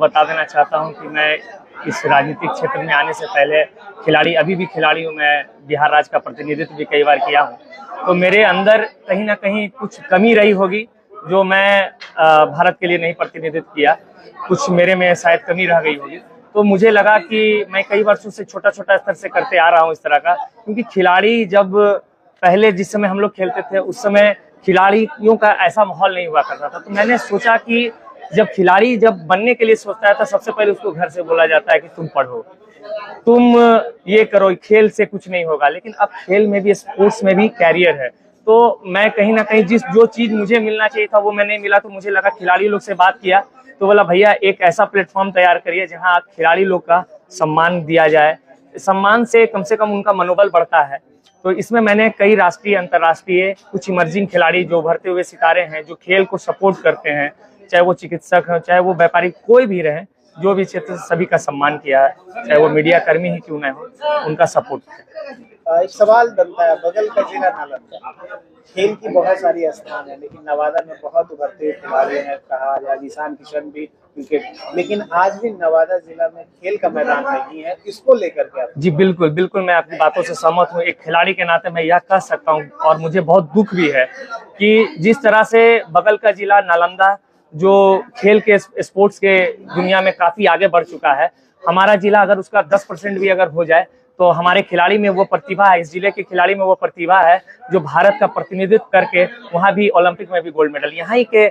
बता देना चाहता हूं कि मैं इस राजनीतिक क्षेत्र में आने से पहले अभी भी खिलाड़ी हूं। मैं बिहार राज्य का प्रतिनिधित्व भी कई बार किया हूं, तो मेरे अंदर कहीं ना कहीं कुछ कमी रही होगी जो मैं भारत के लिए नहीं प्रतिनिधित्व किया। कुछ मेरे में शायद कमी रह गई होगी, तो मुझे लगा कि मैं कई वर्षों से छोटा छोटा स्तर से करते आ रहा हूं इस तरह का, क्योंकि खिलाड़ी जब पहले जिस समय हम लोग खेलते थे उस समय खिलाड़ियों का ऐसा माहौल नहीं हुआ करता था। तो मैंने सोचा कि जब खिलाड़ी बनने के लिए सोचता है तो सबसे पहले उसको घर से बोला जाता है कि तुम पढ़ो, तुम ये करो, खेल से कुछ नहीं होगा। लेकिन अब खेल में भी, स्पोर्ट्स में भी कैरियर है। तो मैं कहीं ना कहीं जो चीज मुझे मिलना चाहिए था वो मैं नहीं मिला, तो मुझे लगा, खिलाड़ी लोग से बात किया तो बोला भैया एक ऐसा प्लेटफॉर्म तैयार करिए जहां खिलाड़ी लोग का सम्मान दिया जाए। सम्मान से कम उनका मनोबल बढ़ता है। तो इसमें मैंने कई राष्ट्रीय अंतर्राष्ट्रीय कुछ इमर्जिंग खिलाड़ी, जो उभरते हुए सितारे हैं, जो खेल को सपोर्ट करते हैं, चाहे वो चिकित्सक हो, चाहे वो व्यापारी, कोई भी रहे, जो भी क्षेत्र से, सभी का सम्मान किया है, चाहे वो मीडिया कर्मी ही क्यों न हो, उनका सपोर्ट किया। एक सवाल बनता है, बगल का जिला नालंदा, खेल की बहुत सारी स्थान है, लेकिन नवादा में बहुत उभरते हुए खिलाड़ी हैं, कहा जाए ईशान किशन भी क्रिकेट, लेकिन आज भी नवादा जिला में खेल का मैदान नहीं है। इसको लेकर के आप? जी बिल्कुल बिल्कुल, मैं आपकी बातों से सहमत हूँ। एक खिलाड़ी के नाते मैं यह कह सकता हूँ, और मुझे बहुत दुख भी है कि जिस तरह से बगल का जिला नालंदा, जो खेल के, स्पोर्ट्स के दुनिया में काफी आगे बढ़ चुका है, हमारा जिला अगर उसका 10% भी अगर हो जाए तो हमारे खिलाड़ी में वो प्रतिभा है, इस जिले के खिलाड़ी में वो प्रतिभा है जो भारत का प्रतिनिधित्व करके वहां भी ओलंपिक में भी गोल्ड मेडल। यहाँ ही के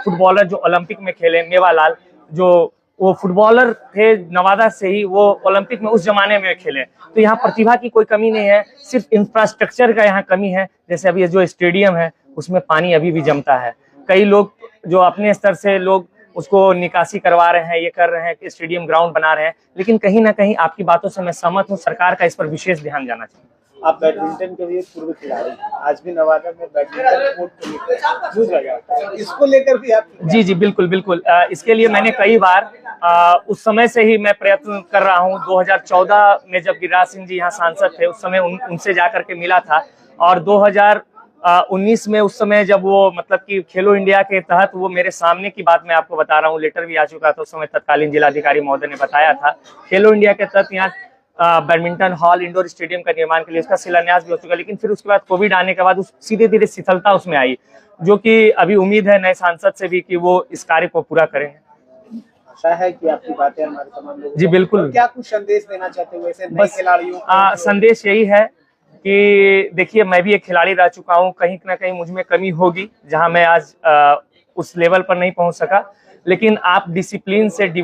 फुटबॉलर जो ओलंपिक में खेले, मेवालाल, जो वो फुटबॉलर थे नवादा से ही, वो ओलंपिक में उस जमाने में खेले। तो यहाँ प्रतिभा की कोई कमी नहीं है, सिर्फ इंफ्रास्ट्रक्चर का यहाँ कमी है। जैसे अभी जो स्टेडियम है उसमें पानी अभी भी जमता है। कई लोग जो अपने स्तर से लोग उसको निकासी करवा रहे हैं, ये कर रहे हैं कि स्टेडियम ग्राउंड बना रहे हैं, लेकिन कहीं ना कहीं आपकी बातों से मैं सहमत हूँ, सरकार का इस पर विशेष ध्यान जाना चाहिए। आप बैडमिंटन के भी पूर्व खिलाड़ी, आज भी नवादा में बैडमिंटन कोर्ट को लेकर जूझ लगा है, इसको लेकर भी आप? जी जी बिल्कुल बिल्कुल, इसके लिए मैंने कई बार उस समय से ही मैं प्रयत्न कर रहा हूँ। 2014 में जब गिरिराज सिंह जी यहाँ सांसद थे, उस समय उनसे जाकर के मिला था, और 2019 में उस समय जब वो मतलब कि खेलो इंडिया के तहत, वो मेरे सामने की बात मैं आपको बता रहा हूँ, लेटर भी आ चुका था। उस समय तत्कालीन जिलाधिकारी महोदय ने बताया था, खेलो इंडिया के तहत यहाँ बैडमिंटन हॉल, इंडोर स्टेडियम का निर्माण के लिए उसका शिलान्यास भी हो चुका। लेकिन फिर उसके बाद कोविड आने के बाद सीधे धीरे शिथिलता उसमें आई, जो कि अभी उम्मीद है नए सांसद से भी कि वो इस कार्य को पूरा करें। आशा है कि आपकी बातें हमारे तमाम लोगों जी बिल्कुल। तो क्या कुछ संदेश देना चाहते हो ऐसे नए खिलाड़ियों? संदेश यही है कि देखिए, मैं भी एक खिलाड़ी रह चुका हूँ, कहीं ना कहीं मुझ में कमी होगी जहां मैं आज उस लेवल पर नहीं पहुंच सका, लेकिन आप डिसिप्लिन से